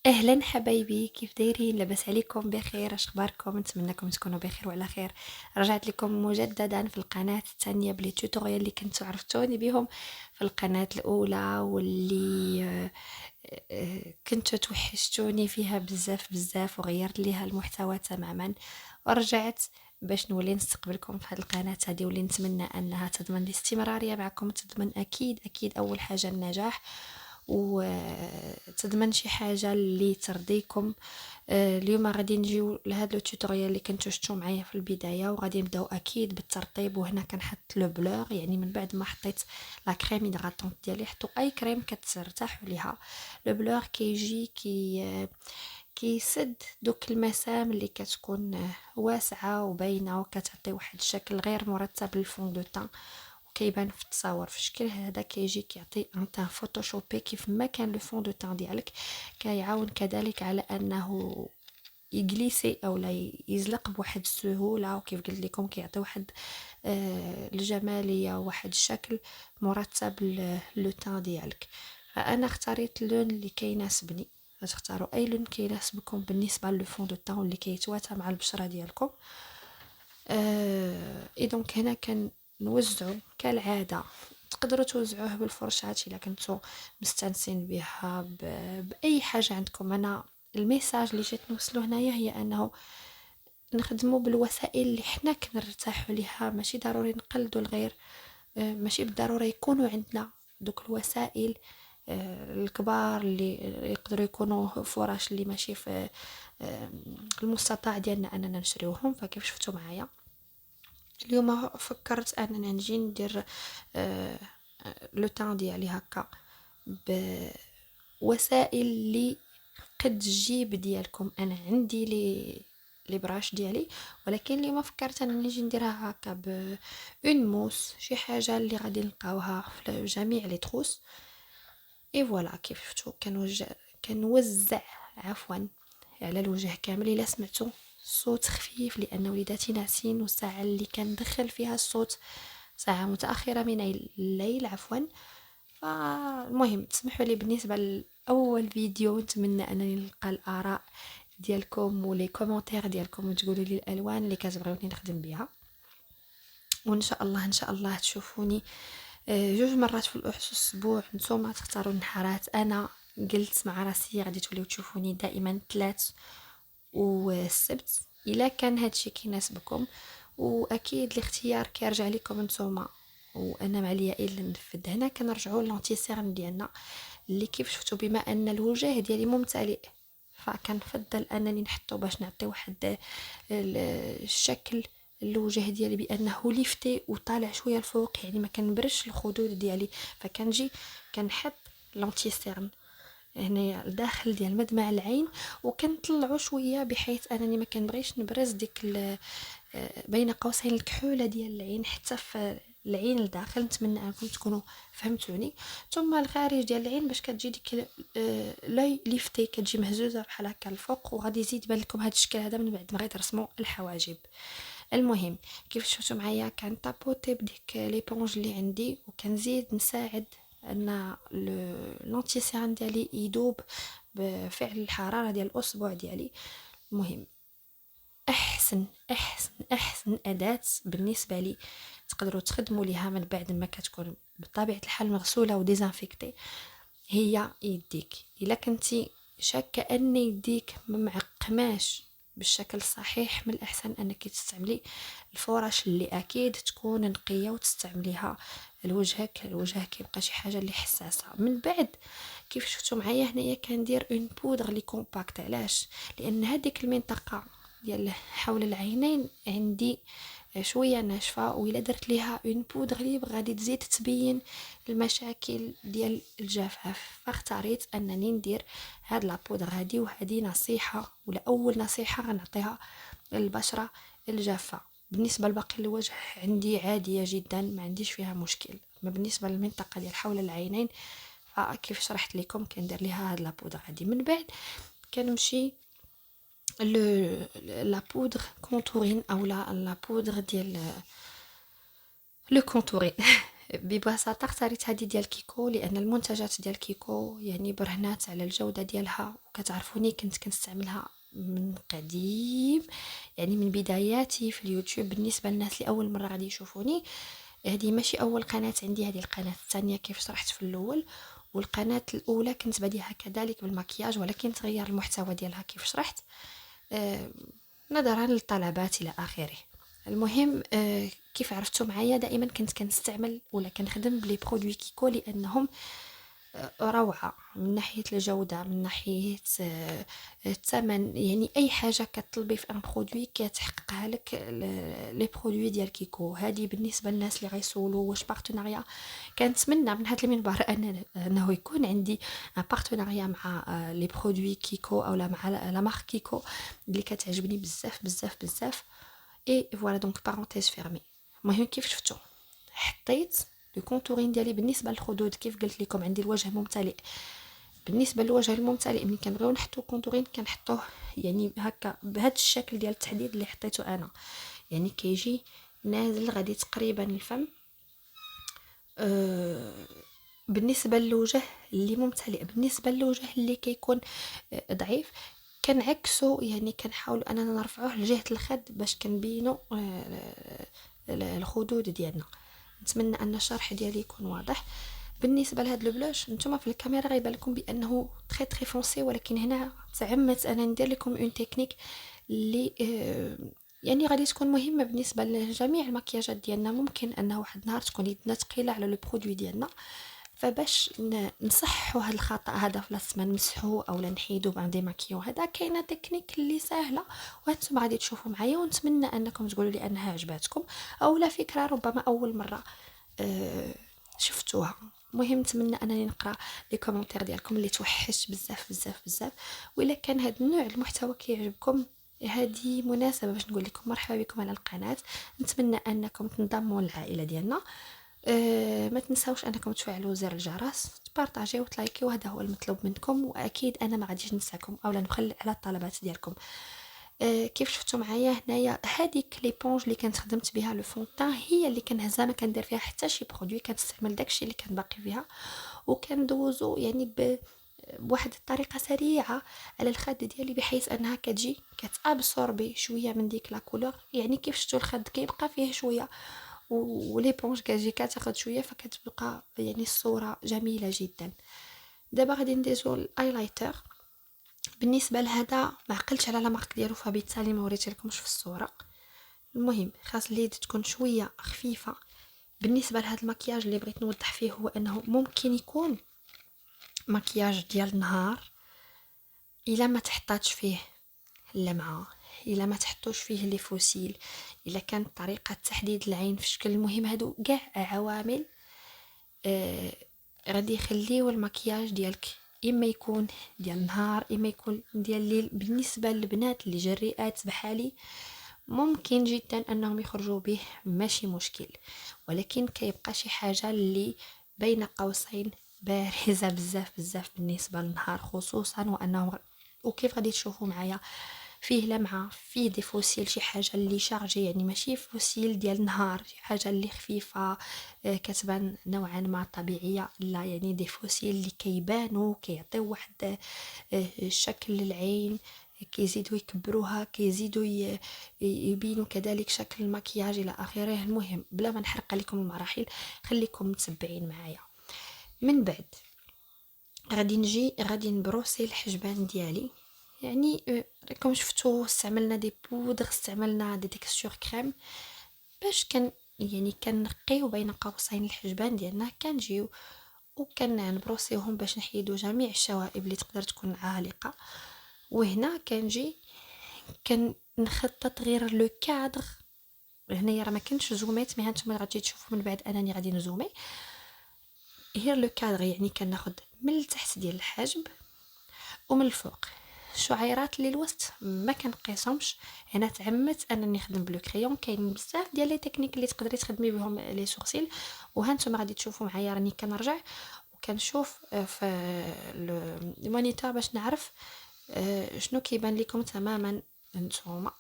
اهلا حبايبي، كيف دايرين؟ لاباس عليكم؟ بخير؟ اش اخباركم؟ نتمنىكم تكونوا بخير وعلى خير. رجعت لكم مجددا في القناه الثانيه بلي توتوريال اللي كنتو عرفتوني بهم في القناه الاولى، واللي كنتو توحشتوني فيها بزاف بزاف، وغيرت ليها المحتوى تماما ورجعت باش نولي نستقبلكم في هذه القناه هذه، واللي نتمنى انها تضمن الاستمراريه معكم، تضمن اكيد اكيد اول حاجه النجاح، وتضمن شي حاجه اللي ترضيكم. اليوم غادي نجيو لهذا التوتوريال اللي كنتو شفتو معايا في البدايه، وغادي نبداو اكيد بالترطيب. وهنا كنحط لو بلور، يعني من بعد ما حطيت لا كريم هيدراتونط ديالي، حطوا اي كريم كترتاحوا ليها. لو بلور كيجي كيسد دوك المسام اللي كتكون واسعه وباينه، وكتعطي واحد الشكل غير مرتب للفون دو تان، وكيبان في التصاور في الشكل هذا. كيجي كيعطي ان تان فوتوشوبي كيف ما كان لو فون دو تان ديالك. كيعاون كذلك على انه يجليسي او لا يزلق بواحد السهوله، وكيف قلت لكم كيعطي واحد الجماليه وواحد الشكل مرتب لو تان ديالك. فانا اختاريت اللون اللي كيناسبني، تختاروا اي لون كيناسبكم بالنسبه للو فون دو تان اللي كيتواتى مع البشره ديالكم. اي دونك هنا كنوزعو كالعاده. تقدروا توزعوه بالفرشات الا كنتو مستانسين بها باي حاجه عندكم. انا الميساج اللي جيت نوصلو هنايا هي انه نخدموا بالوسائل اللي حنا كنرتاحوا ليها، ماشي ضروري نقلدوا الغير. ماشي بالضروره يكونوا عندنا دوك الوسائل الكبار اللي يقدروا يكونوا فرش اللي ماشي في المستطاع ديالنا اننا نشريوهم. فكيف شفتوا معايا اليوم فكرت اننا نجي ندير آه، لو تان ديالي هكا بوسائل اللي قد الجيب ديالكم. انا عندي لي براش ديالي، ولكن اليوم فكرت انني نجي نديرها هكا اون موس، شي حاجه اللي غادي نلقاوها في جميع لي تروس. اي فوالا كيف شفتوا كنوزع عفوا على الوجه كامل. الا سمعتوا صوت خفيف لان وليداتي ناعسين، والساعه اللي كندخل فيها الصوت ساعه متاخره من الليل عفوا. فالمهم تسمحوا لي بالنسبه لاول فيديو، نتمنى انني نلقى الاراء ديالكم ولي كومونتير ديالكم، وتقولوا لي الالوان اللي كتبغيوني نخدم بها. وان شاء الله ان شاء الله تشوفوني جوج مرات في الاسبوع. نتوما تختاروا النهارات، انا قلت مع راسي غادي توليو تشوفوني دائما 3 والسبت الا كان هادشي كيناسبكم. واكيد الاختيار كيرجع لكم نتوما، وانا ما عليا الا ننفذ. هنا كنرجعوا لونتي سيرم ديالنا اللي كيف شفتوا بما ان الوجه ديالي ممتلئ، فكنفضل انني نحطو باش نعطي واحد الشكل الوجه ديالي بانه ليفتي وطالع شويه الفوق، يعني ما كنبرش الخدود ديالي. فكنجي كنحط لونتي سيرم هنايا الداخل ديال مدمع العين، وكنطلعو شويه بحيث انني ما كنبغيش نبرز ديك بين قوسين الكحوله ديال العين حتى في العين الداخل. نتمنى انكم تكونوا فهمتوني. ثم الخارج ديال العين باش كتجي ديك لاي ليفتي، كتجي مهزوزه بحال هكا الفوق، وغادي يزيد يبان لكم هذا الشكل هذا من بعد ما غيترسموا الحواجب. المهم كيف شفتوا معايا كنطابوطي بديك ليبونج اللي عندي، وكنزيد نساعد ان لونتي سيرام ديالي يدوب بفعل الحراره ديال الاصبع ديالي. المهم احسن احسن احسن اداه بالنسبه لي تقدروا تخدموا ليها من بعد ما كتكون بطبيعه الحال مغسوله وديزانفيكتي هي يديك. الا كنتي شاكه ان يديك ما معقماش بالشكل الصحيح، من الاحسن انك تستعملي الفرش اللي اكيد تكون نقيه وتستعمليها لوجهك. الوجه كيبقى شي حاجه اللي حساسه. من بعد كيف شفتوا معايا هنايا كندير اون بودغ لي كومباكت. علاش؟ لان هذيك المنطقه ديال حول العينين عندي شويه ناشفه، وإلا درت ليها اون بودغ ليبر غادي تزيد تبين المشاكل ديال الجفاف. فاختاريت انني ندير هاد لا بودغ هادي. وهذه نصيحه ولا اول نصيحه غنعطيها للبشره الجافه. بالنسبه لباقي الوجه عندي عاديه جدا، ما عنديش فيها مشكل. ما بالنسبه للمنطقه ديال حول العينين فكيف شرحت لكم كندير ليها هاد لا بودغ هادي. من بعد كنمشي لا بودغ كونتورين او لا بودغ ديال لو كونتورين ببساطة اختاريت هذه ديال كيكو لأن المنتجات ديال كيكو يعني برهنات على الجودة ديالها، وكتعرفوني كنت كنستعملها من قديم، يعني من بداياتي في اليوتيوب. بالنسبة للناس اللي أول مرة غادي يشوفوني، هذه ماشي أول قناة عندي، هذه القناة الثانية كيف شرحت في الأول. والقناة الأولى كنت باديها كذلك بالمكياج، ولكن تغير المحتوى ديالها كيف شرحت آه، نظرا للطلبات إلى آخره. المهم كيف عرفتوا معايا، دائما كنت كنستعمل ولا كنخدم بلي برودوي كيكو لأنهم روعة من ناحية الجودة، من ناحية الثمن. يعني أي حاجة كتطلبي في ان برودوي كتحققها لك لي برودوي ديال كيكو. هذه بالنسبة للناس اللي غيسولوا واش بارتناريا، كنتمنى من هذا المنبر انه يكون عندي ان بارتناريا مع لي برودوي كيكو او مع لا مارك كيكو اللي كتعجبني بزاف بزاف بزاف. اي فوالا دونك بارونتيز فيرمي. المهم كيف شفتوا حطيت لو كونتورين ديالي. بالنسبه للخدود كيف قلت لكم عندي الوجه ممتلئ. بالنسبه للوجه الممتلئ ملي كنبغيو نحطو كونتورين كنحطوه يعني هكا بهذا الشكل ديال التحديد اللي حطيته انا، يعني كيجي نازل غادي تقريبا الفم. بالنسبه للوجه اللي ممتلئ، بالنسبه للوجه اللي كيكون ضعيف كنعكسو، يعني كنحاول اننا نرفعوه لجهه الخد باش كنبينو الخدود ديالنا. نتمنى ان الشرح ديالي يكون واضح. بالنسبه لهاد لو بلوش، نتوما في الكاميرا غيبان لكم بانه تري تري فونسي، ولكن هنا تعمدت انا ندير لكم اون تكنيك اللي يعني غادي تكون مهمه بالنسبه لجميع المكياجات ديالنا. ممكن انه واحد النهار تكون يدنا ثقيله على لو برودوي ديالنا، فباش نصحوا هذا الخطا هذا فلاس ما نمسحوه او نحيدو بعد ديماكيو، هذا كاينه تكنيك اللي سهله وانتم غادي تشوفوا معايا، ونتمنى انكم تقولوا لي انها عجباتكم او لا فكره ربما اول مره شفتوها. مهم نتمنى انني نقرا لي كومونتير ديالكم اللي توحشت بزاف بزاف بزاف. والا كان هذا النوع المحتوى كيعجبكم، هذه مناسبه باش نقول لكم مرحبا بكم على القناه. نتمنى انكم تنضموا للعائله ديالنا. ما تنساوش انكم تفعلوا زر الجرس، تبارطاجيو وتلايكيو، وهذا هو المطلوب منكم. واكيد انا ما غاديش ننساكم اولا نبخل على الطلبات ديالكم. كيف شفتوا معايا هنايا هذيك ليبونج اللي كنت خدمت بها لو فونطان هي اللي كنهزها، ما كندير فيها حتى شي برودوي، كنستعمل داكشي اللي كان باقي فيها وكندوزو يعني بواحد الطريقه سريعه على الخد ديالي، بحيث انها كتجي كتابسوربي شويه من ديك لا كولور. يعني كيف شفتوا الخد كيبقى فيه شويه وليبونج كتجي كتاخد شويه، فكتبقى يعني الصوره جميله جدا. دابا غادي نديزو الايلايتر. بالنسبه لهذا ما عقلتش على لا مارك ديالو، فبالتالي ما وريتلكمش في الصوره. المهم خاص اليد تكون شويه خفيفه. بالنسبه لهذا المكياج اللي بغيت نوضح فيه هو انه ممكن يكون مكياج ديال النهار الا ما تحطاتش فيه اللمعه، الا ما تحطوش فيه لي فوسيل، الا كانت طريقه تحديد العين في شكل. المهم هادو كاع عوامل غادي يخليو المكياج ديالك اما يكون ديال النهار اما يكون ديال الليل. بالنسبه للبنات اللي جريئات بحالي ممكن جدا انهم يخرجوا به، ماشي مشكل، ولكن كيبقى شي حاجه اللي بين قوسين بارزه بزاف بزاف بالنسبه للنهار خصوصا. وانه وكيف غادي تشوفوا معايا فيه لمعه، فيه دي فوسيل، شي حاجه اللي شارجي، يعني ماشي فوسيل ديال النهار، شي حاجه اللي خفيفه كتبان نوعا ما طبيعيه، لا يعني دي فوسيل اللي كيبانوا كيعطيو واحد شكل للعين، كيزيدوا يكبروها، كيزيدوا يبينوا كذلك شكل المكياج الى اخره. المهم بلا ما نحرق عليكم المراحل، خليكم متبعين معايا. من بعد غادي نبروسي الحجبان ديالي. يعني راكم شفتوا استعملنا دي بودر، استعملنا دي تكستور كريم باش يعني كنقيو بين قوسين الحجبان ديالنا، كنجيو وكنبروسيوهم باش نحيدو جميع الشوائب اللي تقدر تكون عالقه. وهنا كنجي كنخطط غير لو كادر. هنايا راه ما كنتش زوميت، مي هانتوما غادي تشوفوا من بعد انني غادي نزومي غير لو كادر. يعني كناخد من التحت ديال الحاجب ومن الفوق الشعيرات اللي الوسط ما كنقيسهمش. هنا تعمدت انني نخدم بلو كريون. كاين بزاف ديال لي تكنيك اللي تقدري تخدمي بهم لي سورسيل، وهانتوما غادي تشوفوا معايا راني كنرجع وكنشوف في المونيتور باش نعرف شنو كيبان لكم تماما نتوما،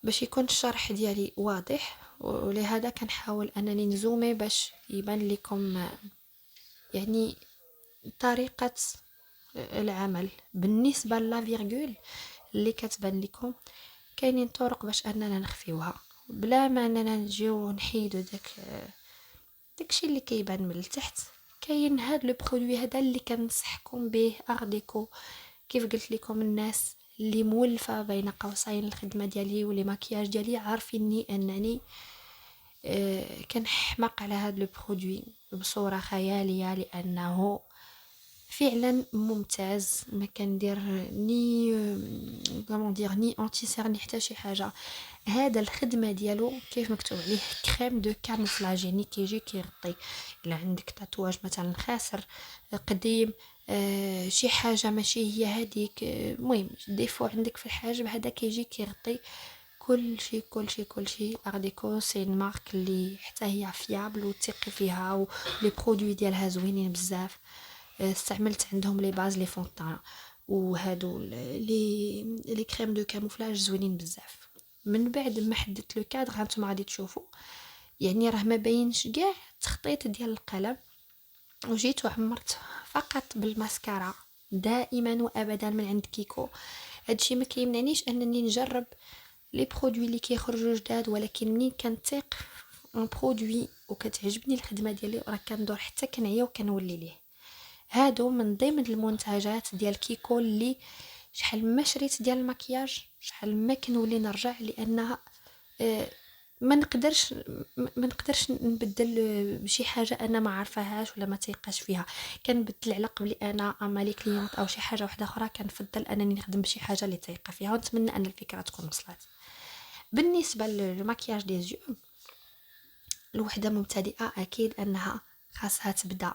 باش يكون الشرح ديالي واضح ولهذا كنحاول انني نزومي باش يبان لكم يعني طريقة العمل. بالنسبة لا فيرغول اللي كتبان لكم، كاينين طرق باش اننا نخفيوها بلا ما اننا نجيو نحيدو داكشي اللي كيبان من التحت. كاين هاد لو برودوي هذا اللي كنصحكم به ارديكو. كيف قلت لكم، الناس اللي مولفه بين قوسين الخدمه ديالي ولي ماكياج ديالي عارفيني انني كنحماق على هاد لو برودوي بصوره خياليه، لانه فعلا ممتاز. ما كندير ني كومون دير ني انتي سيرني حتى شي حاجه. هذا الخدمه ديالو كيف مكتوب عليه كريم دو كاموفلاج، يعني كيجي كيغطي الا عندك تاتواج مثلا خاسر قديم، شي حاجه ماشي هي هذيك، المهم ديفو عندك في الحاجب، هذا كيجي كيغطي كل شيء. ارديكو سي مارك اللي حتى هي فيابل وتثقي فيها، ولي برودوي ديالها زوينين بزاف. استعملت عندهم لي باز لي فونطان وهادو لي كريم دو كاموفلاج زوينين بزاف. من بعد ما حددت لو كادر هانتوما غادي تشوفوا، يعني راه ما باينش كاع التخطيط ديال القلم. وجيت وعمرت فقط بالماسكارا دائما وابدا من عند كيكو. هادشي ما كيمنعنيش انني نجرب لي برودوي اللي كيخرجوا جداد، ولكن منين كنثيق اون برودوي وكتعجبني الخدمه ديالي راه كندور حتى كنعيا وكنولي ليه. هادو من ضمن المنتجات ديال كيكو اللي شحال ما شريت ديال المكياج شحال ما كنولي نرجع، لانها ما نقدرش نبدل بشي حاجه انا ما عارفاهاش ولا ما تيقاش فيها. كنبدل على قبلي انا اما لي كليونط او شي حاجه واحده اخرى، كنفضل انني نخدم بشي حاجه اللي تايقه فيها، ونتمنى ان الفكره تكون وصلت. بالنسبه للمكياج دي زيو، الوحده مبتدئه اكيد انها خاصها تبدا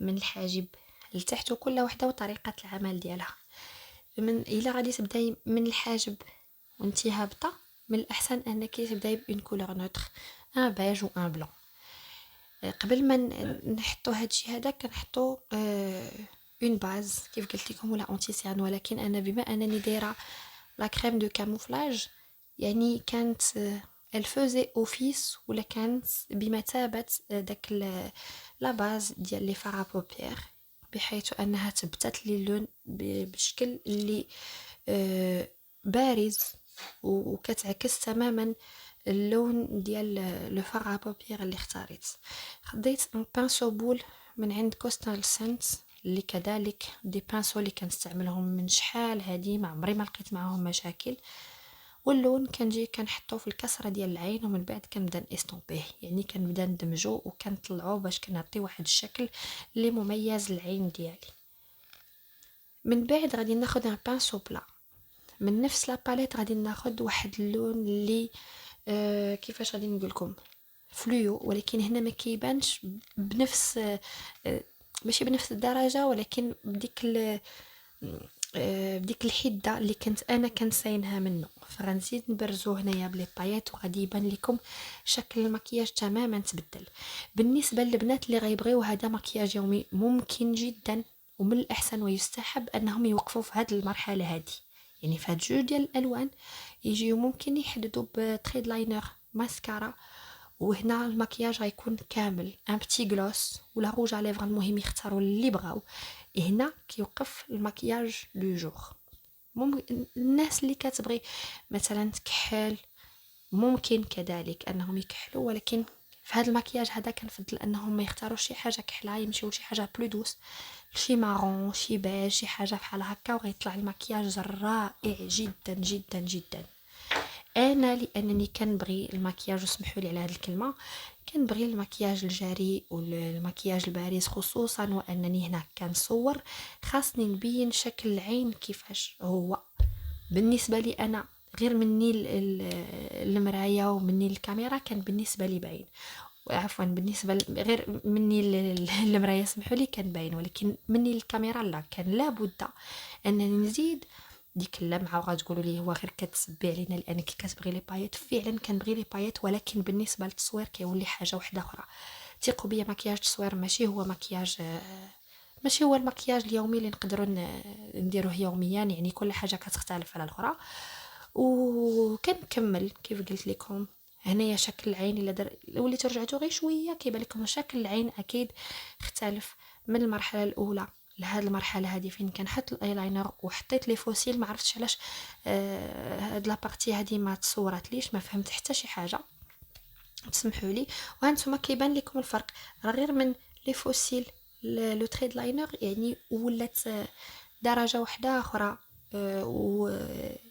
من الحاجب لتحت، وكل وحده وطريقه العمل ديالها. من الا غادي تبداي من الحاجب وانتي هابطه، من الاحسن انك تبداي بان كولور نوتر، ان بيج و ان بلون. قبل ما نحطوا هادشي هذا كنحطوا اون باز كيف قلت لكم ولا انتي سيان، ولكن انا بما انني دايره لا كريم دو كاموفلاج يعني كانت الفوزي اوفيس، ولا كانت بمثابه داك لا باز ديال لي فارا بوبير، بحيث انها تبتت لي اللون بشكل اللي بارز وكتعكس تماما اللون ديال لو فار بوبير اللي اختاريت. خديت ان بانسو بول من عند كوستال سنت، اللي كذلك دي بانسو اللي كنستعملهم من شحال هادي ما عمري ما لقيت معاهم مشاكل. واللون كنجي كنحطو في الكسره ديال العين، ومن بعد كنبدا نستومبيه، يعني كنبدا ندمجو وكنطلعو باش كنعطي واحد الشكل اللي مميز للعين ديالي. من بعد غادي ناخذ ان بانسو بلا من نفس لا باليت، غادي ناخذ واحد اللون اللي كيفاش غادي نقول لكم فلويو، ولكن هنا ما كيبانش بنفس ماشي بنفس الدرجه، ولكن بديك الحده اللي كنت انا كنساينها منه. فغنزيد نبرزو هنايا بلي بايات، وغادي يبان لكم شكل المكياج تماما تبدل. بالنسبه للبنات اللي غيبغيو هذا مكياج يومي، ممكن جدا ومن الاحسن ويستحب انهم يوقفوا في هذه المرحله هذه، يعني في هاد جوج ديال الالوان يجيو ممكن يحددوا بتريد لاينر ماسكارا، وهنا المكياج غيكون كامل ان بتي غلوس ولا روج على ليفر، المهم يختاروا اللي بغاو. هنا كيوقف المكياج لو جور. ممكن الناس اللي كتبغي مثلا تكحل ممكن كذلك انهم يكحلوا، ولكن في هذا المكياج هذا كنفضل انهم ما يختاروش شي حاجه كحله، يمشيو شي حاجه بلو دوس، شي مارون شي بيج شي حاجه بحال هكا، وغيطلع المكياج رائع جدا جدا جدا. انا لانني كنبغي المكياج، وسمحوا لي على هذه الكلمه، كنبغي المكياج الجريء والمكياج البارز، خصوصا وانني هنا كنصور خاصني نبين شكل العين كيفاش هو بالنسبه لي انا، غير مني المرايه ومني الكاميرا كان بالنسبه لي باين، عفوا بالنسبه غير مني المرايه سمحوا لي كان باين، ولكن مني الكاميرا لا، كان لابد انني نزيد ديك اللمعه. وغتقولوا لي هو غير كتسبي علينا لانك كتبغي لي بايات، فعلا كنبغي لي بايات، ولكن بالنسبه للتصوير كيولي حاجه واحده اخرى. ثقوا بيا، مكياج التصوير ماشي هو مكياج، ماشي هو المكياج اليومي اللي نقدروا نديروه يوميا، يعني كل حاجه كتختلف على الاخرى. وكنكمل كيف قلت لكم هنايا شكل العين الا وليتو رجعتو غير شويه كيبان لكم شكل العين اكيد اختلف من المرحله الاولى لهاد المرحله هذه فين كنحط الايلاينر وحطيت لي فوسيل. ما عرفتش علاش هاد لابارتي هذه ما تصورت ليش، ما فهمت حتى شي حاجه، تسمحوا لي. وهانتوما كيبان لكم الفرق راه غير من لي فوسيل لو تريد لاينر يعني ولات درجه واحده اخرى. و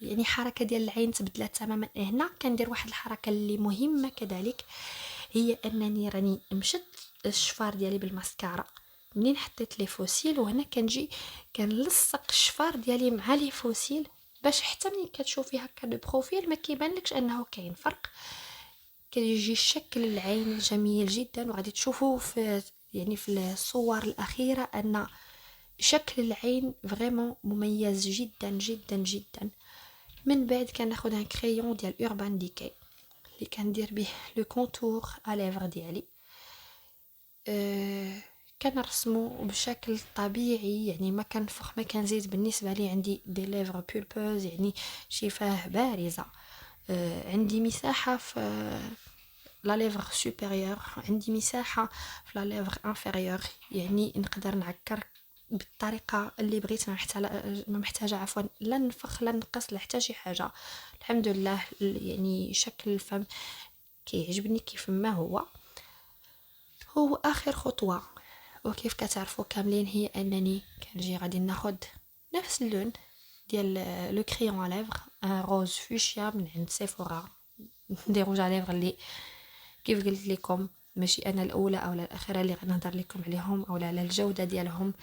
يعني حركه ديال العين تبدلات تماما. هنا كندير واحد الحركه اللي مهمه كذلك، هي انني راني مشت الشفار ديالي بالماسكارا منين حطيت لي فوسيل، وهنا كنجي كنلصق الشفار ديالي مع لي فوسيل باش حتى ملي كتشوفي هكا دو بروفيل ما كيبانلكش انه كاين فرق. كيجي شكل العين جميل جدا، وغادي تشوفوا في يعني في الصور الاخيره ان شكل العين فريمون مميز جدا جدا جدا. من بعد كناخذ ان كريون ديال اوربان ديكي اللي كندير به لو كونتور ا ليفر ديالي. كنرسمو بشكل طبيعي، يعني ما كنفخ ما كنزيد. بالنسبه لي عندي دي ليفر بولبوز يعني شفاه بارزه. عندي مساحه في لا ليفر سوبيريور، عندي مساحه في لا ليفر انفيريور، يعني نقدر نعكر بالطريقه اللي بغيت. ما محتاجه عفوا لا نفخ لا نقص لا حتى شي حاجه. الحمد لله يعني شكل الفم كيعجبني كيف ما هو. اخر خطوه وكيف كتعرفوا كاملين هي انني كنجي غادي ناخذ نفس اللون ديال لو كريون ليفر ان روز فوشيا من عند سيفورا، دي روج على ليفر اللي كيف قلت لكم ماشي انا الاولى او الاخيره اللي غنهضر لكم عليهم او على الجوده ديالهم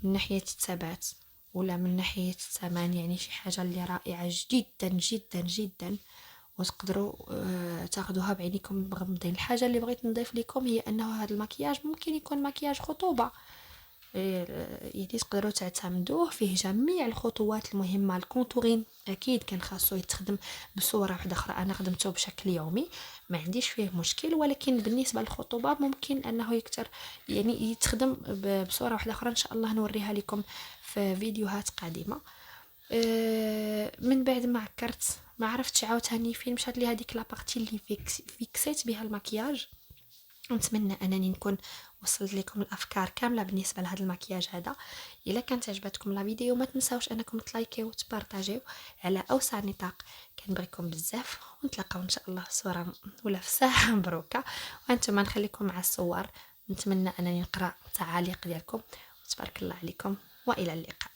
من ناحيه الثبات ولا من ناحيه الثمن. يعني شي حاجه اللي رائعه جدا جدا جدا وتقدروا تاخذوها بعينيكم مغمضين. الحاجه اللي بغيت نضيف لكم هي انه هذا المكياج ممكن يكون مكياج خطوبه، يعني تقدروا تعتمدوه فيه جميع الخطوات المهمه. الكونتورين اكيد كان خاصو يتخدم بصوره واحده اخرى، انا خدمته بشكل يومي ما عنديش فيه مشكل، ولكن بالنسبه للخطوبه ممكن انه يكتر يعني يتخدم بصوره واحده اخرى. ان شاء الله نوريها لكم في فيديوهات قادمه. من بعد ما عكرت ما عرفتش عاوتاني فين مشات لي هذيك لابارتي اللي فيكسيت بها المكياج. نتمنى انني نكون وصلت لكم الافكار كامله بالنسبه لهذا المكياج هذا. الا كانت عجبتكم لا فيديو ما تنساوش انكم تلايكيو وتبارطاجيو على اوسع نطاق. كنبغيكم بزاف ونتلاقاو ان شاء الله في صوره ولا في ساعه مبروكه. وانتم نخليكم مع الصور. نتمنى انني نقرا التعاليق ديالكم وتبارك الله عليكم والى اللقاء.